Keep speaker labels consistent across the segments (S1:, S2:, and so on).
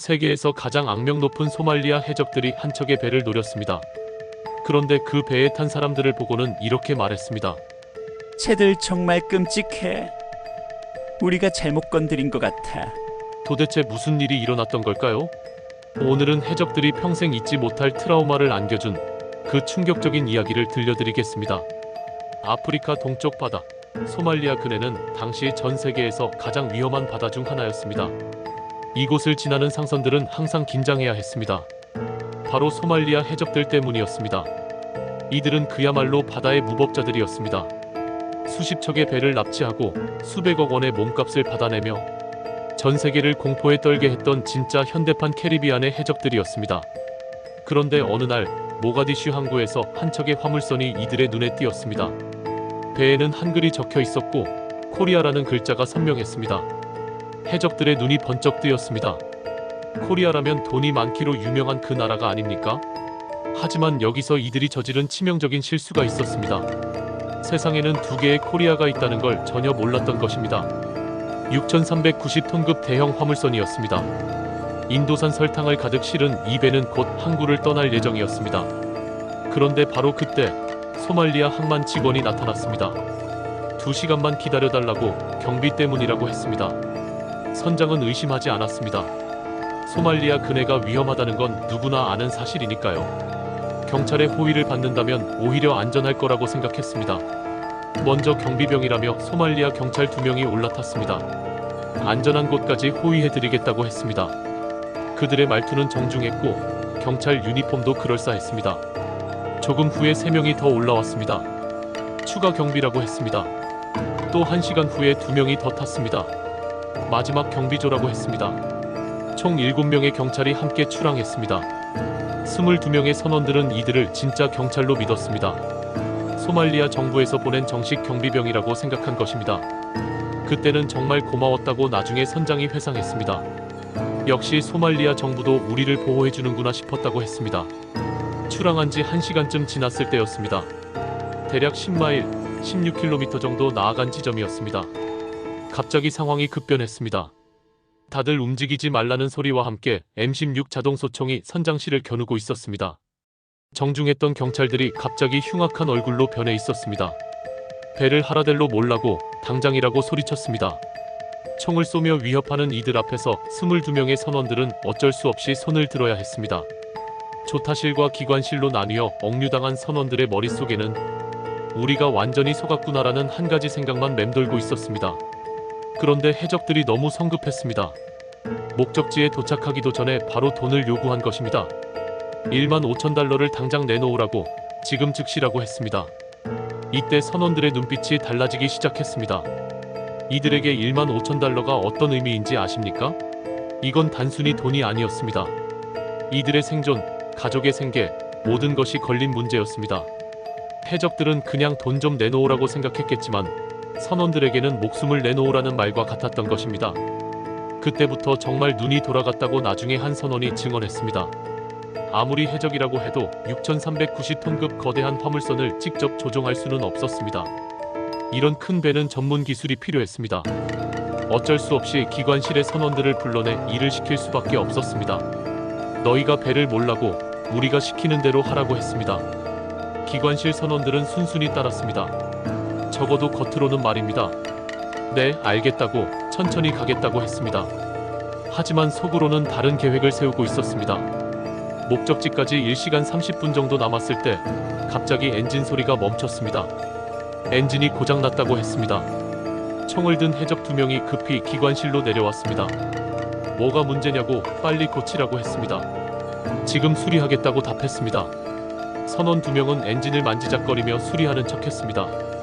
S1: 세계에서 가장 악명 높은 소말리아 해적들이 한 척의 배를 노렸습니다. 그런데 그 배에 탄 사람들을 보고는 이렇게 말했습니다.
S2: 쟤들 정말 끔찍해. 우리가 잘못 건드린 것 같아.
S1: 도대체 무슨 일이 일어났던 걸까요? 오늘은 해적들이 평생 잊지 못할 트라우마를 안겨준 그 충격적인 이야기를 들려드리겠습니다. 아프리카 동쪽 바다, 소말리아 근해는 당시 전 세계에서 가장 위험한 바다 중 하나였습니다. 이곳을 지나는 상선들은 항상 긴장해야 했습니다. 바로 소말리아 해적들 때문이었습니다. 이들은 그야말로 바다의 무법자들이었습니다. 수십 척의 배를 납치하고 수백억 원의 몸값을 받아내며 전 세계를 공포에 떨게 했던 진짜 현대판 캐리비안의 해적들이었습니다. 그런데 어느 날 모가디슈 항구에서 한 척의 화물선이 이들의 눈에 띄었습니다. 배에는 한글이 적혀 있었고 코리아라는 글자가 선명했습니다. 해적들의 눈이 번쩍 뜨였습니다. 코리아라면 돈이 많기로 유명한 그 나라가 아닙니까? 하지만 여기서 이들이 저지른 치명적인 실수가 있었습니다. 세상에는 두 개의 코리아가 있다는 걸 전혀 몰랐던 것입니다. 6,390톤급 대형 화물선이었습니다. 인도산 설탕을 가득 실은 이 배는 곧 항구를 떠날 예정이었습니다. 그런데 바로 그때 소말리아 항만 직원이 나타났습니다. 2시간만 기다려달라고 경비 때문이라고 했습니다. 선장은 의심하지 않았습니다. 소말리아 근해가 위험하다는 건 누구나 아는 사실이니까요. 경찰의 호의를 받는다면 오히려 안전할 거라고 생각했습니다. 먼저 경비병이라며 소말리아 경찰 2명이 올라탔습니다. 안전한 곳까지 호의해드리겠다고 했습니다. 그들의 말투는 정중했고 경찰 유니폼도 그럴싸했습니다. 조금 후에 3명이 더 올라왔습니다. 추가 경비라고 했습니다. 또 1시간 후에 2명이 더 탔습니다. 마지막 경비조라고 했습니다. 총 7명의 경찰이 함께 출항했습니다. 22명의 선원들은 이들을 진짜 경찰로 믿었습니다. 소말리아 정부에서 보낸 정식 경비병이라고 생각한 것입니다. 그때는 정말 고마웠다고 나중에 선장이 회상했습니다. 역시 소말리아 정부도 우리를 보호해주는구나 싶었다고 했습니다. 출항한 지 1시간쯤 지났을 때였습니다. 대략 10마일, 16km 정도 나아간 지점이었습니다. 갑자기 상황이 급변했습니다. 다들 움직이지 말라는 소리와 함께 M16 자동소총이 선장실을 겨누고 있었습니다. 정중했던 경찰들이 갑자기 흉악한 얼굴로 변해 있었습니다. 배를 하라델로 몰라고 당장이라고 소리쳤습니다. 총을 쏘며 위협하는 이들 앞에서 22명의 선원들은 어쩔 수 없이 손을 들어야 했습니다. 조타실과 기관실로 나뉘어 억류당한 선원들의 머릿속에는 우리가 완전히 속았구나라는 한 가지 생각만 맴돌고 있었습니다. 그런데 해적들이 너무 성급했습니다. 목적지에 도착하기도 전에 바로 돈을 요구한 것입니다. 15,000달러를 당장 내놓으라고, 지금 즉시라고 했습니다. 이때 선원들의 눈빛이 달라지기 시작했습니다. 이들에게 15,000달러가 어떤 의미인지 아십니까? 이건 단순히 돈이 아니었습니다. 이들의 생존, 가족의 생계, 모든 것이 걸린 문제였습니다. 해적들은 그냥 돈 좀 내놓으라고 생각했겠지만 선원들에게는 목숨을 내놓으라는 말과 같았던 것입니다. 그때부터 정말 눈이 돌아갔다고 나중에 한 선원이 증언했습니다. 아무리 해적이라고 해도 6,390톤급 거대한 화물선을 직접 조종할 수는 없었습니다. 이런 큰 배는 전문 기술이 필요했습니다. 어쩔 수 없이 기관실의 선원들을 불러내 일을 시킬 수밖에 없었습니다. 너희가 배를 몰라고 우리가 시키는 대로 하라고 했습니다. 기관실 선원들은 순순히 따랐습니다. 적어도 겉으로는 말입니다. 네, 알겠다고, 천천히 가겠다고 했습니다. 하지만 속으로는 다른 계획을 세우고 있었습니다. 목적지까지 1시간 30분 정도 남았을 때 갑자기 엔진 소리가 멈췄습니다. 엔진이 고장났다고 했습니다. 총을 든 해적 2명이 급히 기관실로 내려왔습니다. 뭐가 문제냐고 빨리 고치라고 했습니다. 지금 수리하겠다고 답했습니다. 선원 2명은 엔진을 만지작거리며 수리하는 척했습니다.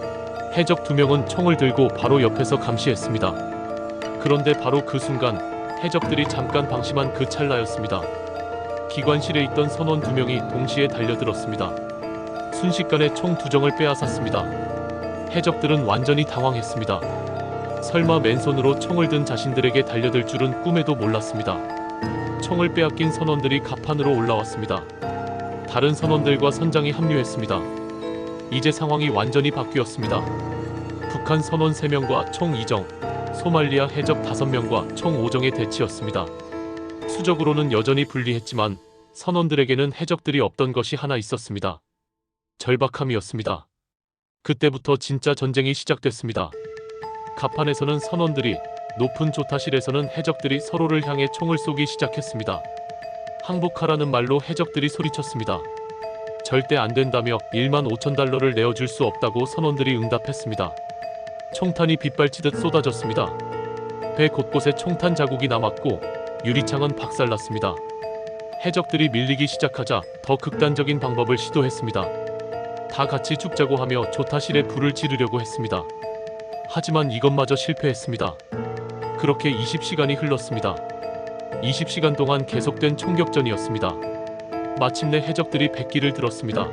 S1: 해적 2명은 총을 들고 바로 옆에서 감시했습니다. 그런데 바로 그 순간 해적들이 잠깐 방심한 그 찰나였습니다. 기관실에 있던 선원 2명이 동시에 달려들었습니다. 순식간에 총 2정을 빼앗았습니다. 해적들은 완전히 당황했습니다. 설마 맨손으로 총을 든 자신들에게 달려들 줄은 꿈에도 몰랐습니다. 총을 빼앗긴 선원들이 갑판으로 올라왔습니다. 다른 선원들과 선장이 합류했습니다. 이제 상황이 완전히 바뀌었습니다. 북한 선원 3명과 총 2정, 소말리아 해적 5명과 총 5정의 대치였습니다. 수적으로는 여전히 불리했지만 선원들에게는 해적들이 없던 것이 하나 있었습니다. 절박함이었습니다. 그때부터 진짜 전쟁이 시작됐습니다. 갑판에서는 선원들이, 높은 조타실에서는 해적들이 서로를 향해 총을 쏘기 시작했습니다. 항복하라는 말로 해적들이 소리쳤습니다. 절대 안 된다며 15,000달러를 내어줄 수 없다고 선원들이 응답했습니다. 총탄이 빗발치듯 쏟아졌습니다. 배 곳곳에 총탄 자국이 남았고 유리창은 박살났습니다. 해적들이 밀리기 시작하자 더 극단적인 방법을 시도했습니다. 다 같이 죽자고 하며 조타실에 불을 지르려고 했습니다. 하지만 이것마저 실패했습니다. 그렇게 20시간이 흘렀습니다. 20시간 동안 계속된 총격전이었습니다. 마침내 해적들이 백기를 들었습니다.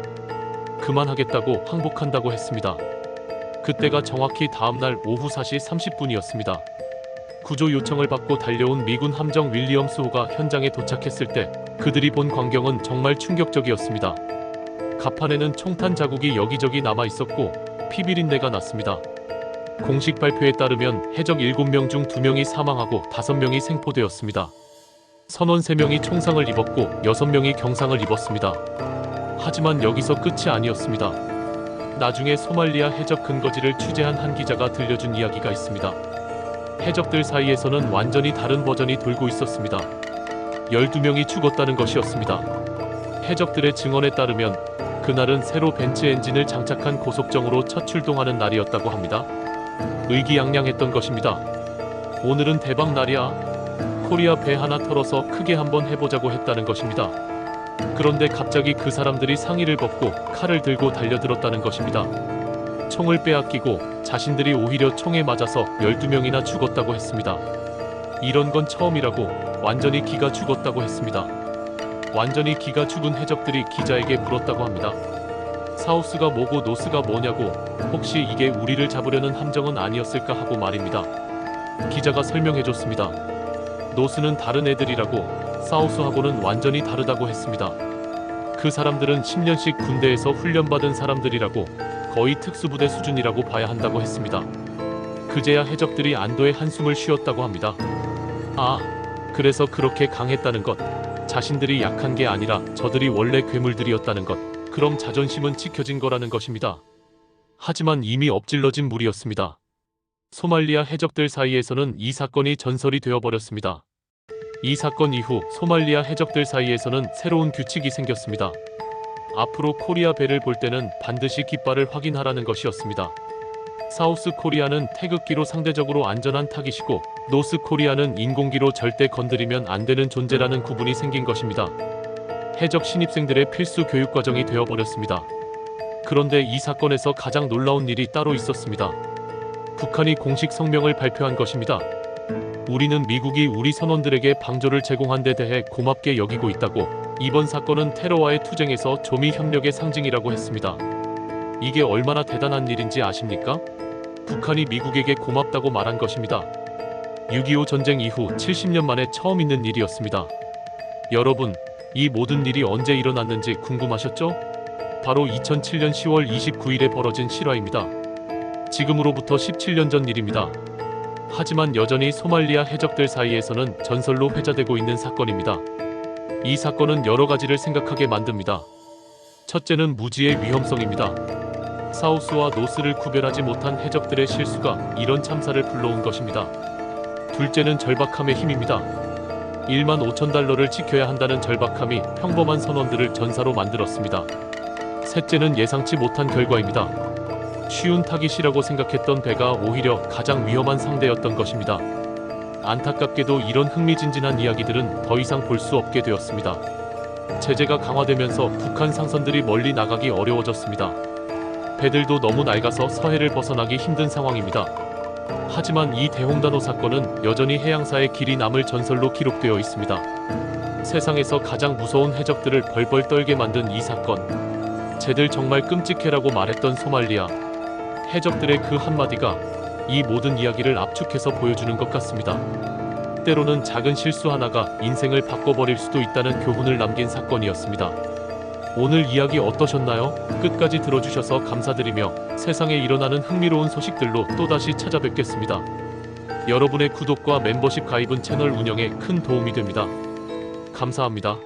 S1: 그만하겠다고 항복한다고 했습니다. 그때가 정확히 다음날 오후 4시 30분이었습니다. 구조 요청을 받고 달려온 미군 함정 윌리엄스 호가 현장에 도착했을 때 그들이 본 광경은 정말 충격적이었습니다. 갑판에는 총탄 자국이 여기저기 남아 있었고 피비린내가 났습니다. 공식 발표에 따르면 해적 7명 중 2명이 사망하고 5명이 생포되었습니다. 선원 3명이 총상을 입었고 6명이 경상을 입었습니다. 하지만 여기서 끝이 아니었습니다. 나중에 소말리아 해적 근거지를 취재한 한 기자가 들려준 이야기가 있습니다. 해적들 사이에서는 완전히 다른 버전이 돌고 있었습니다. 12명이 죽었다는 것이었습니다. 해적들의 증언에 따르면 그날은 새로 벤츠 엔진을 장착한 고속정으로 첫 출동하는 날이었다고 합니다. 의기양양했던 것입니다. 오늘은 대박 날이야. 코리아 배 하나 털어서 크게 한번 해보자고 했다는 것입니다. 그런데 갑자기 그 사람들이 상의를 벗고 칼을 들고 달려들었다는 것입니다. 총을 빼앗기고 자신들이 오히려 총에 맞아서 12명이나 죽었다고 했습니다. 이런 건 처음이라고, 완전히 기가 죽었다고 했습니다. 완전히 기가 죽은 해적들이 기자에게 물었다고 합니다. 사우스가 뭐고 노스가 뭐냐고, 혹시 이게 우리를 잡으려는 함정은 아니었을까 하고 말입니다. 기자가 설명해줬습니다. 노스는 다른 애들이라고, 사우스하고는 완전히 다르다고 했습니다. 그 사람들은 10년씩 군대에서 훈련받은 사람들이라고, 거의 특수부대 수준이라고 봐야 한다고 했습니다. 그제야 해적들이 안도의 한숨을 쉬었다고 합니다. 아, 그래서 그렇게 강했다는 것, 자신들이 약한 게 아니라 저들이 원래 괴물들이었다는 것, 그럼 자존심은 지켜진 거라는 것입니다. 하지만 이미 엎질러진 물이었습니다. 소말리아 해적들 사이에서는 이 사건이 전설이 되어버렸습니다. 이 사건 이후 소말리아 해적들 사이에서는 새로운 규칙이 생겼습니다. 앞으로 코리아 배를 볼 때는 반드시 깃발을 확인하라는 것이었습니다. 사우스 코리아는 태극기로 상대적으로 안전한 타깃이고 노스 코리아는 인공기로 절대 건드리면 안 되는 존재라는 구분이 생긴 것입니다. 해적 신입생들의 필수 교육 과정이 되어버렸습니다. 그런데 이 사건에서 가장 놀라운 일이 따로 있었습니다. 북한이 공식 성명을 발표한 것입니다. 우리는 미국이 우리 선원들에게 방조를 제공한 데 대해 고맙게 여기고 있다고, 이번 사건은 테러와의 투쟁에서 조미 협력의 상징이라고 했습니다. 이게 얼마나 대단한 일인지 아십니까? 북한이 미국에게 고맙다고 말한 것입니다. 6.25 전쟁 이후 70년 만에 처음 있는 일이었습니다. 여러분, 이 모든 일이 언제 일어났는지 궁금하셨죠? 바로 2007년 10월 29일에 벌어진 실화입니다. 지금으로부터 17년 전 일입니다. 하지만 여전히 소말리아 해적들 사이에서는 전설로 회자되고 있는 사건입니다. 이 사건은 여러 가지를 생각하게 만듭니다. 첫째는 무지의 위험성입니다. 사우스와 노스를 구별하지 못한 해적들의 실수가 이런 참사를 불러온 것입니다. 둘째는 절박함의 힘입니다. 15,000달러를 지켜야 한다는 절박함이 평범한 선원들을 전사로 만들었습니다. 셋째는 예상치 못한 결과입니다. 쉬운 타깃이라고 생각했던 배가 오히려 가장 위험한 상대였던 것입니다. 안타깝게도 이런 흥미진진한 이야기들은 더 이상 볼 수 없게 되었습니다. 제재가 강화되면서 북한 상선들이 멀리 나가기 어려워졌습니다. 배들도 너무 낡아서 서해를 벗어나기 힘든 상황입니다. 하지만 이 대홍단호 사건은 여전히 해양사의 길이 남을 전설로 기록되어 있습니다. 세상에서 가장 무서운 해적들을 벌벌 떨게 만든 이 사건, 쟤들 정말 끔찍해라고 말했던 소말리아 해적들의 그 한마디가 이 모든 이야기를 압축해서 보여주는 것 같습니다. 때로는 작은 실수 하나가 인생을 바꿔버릴 수도 있다는 교훈을 남긴 사건이었습니다. 오늘 이야기 어떠셨나요? 끝까지 들어주셔서 감사드리며 세상에 일어나는 흥미로운 소식들로 또다시 찾아뵙겠습니다. 여러분의 구독과 멤버십 가입은 채널 운영에 큰 도움이 됩니다. 감사합니다.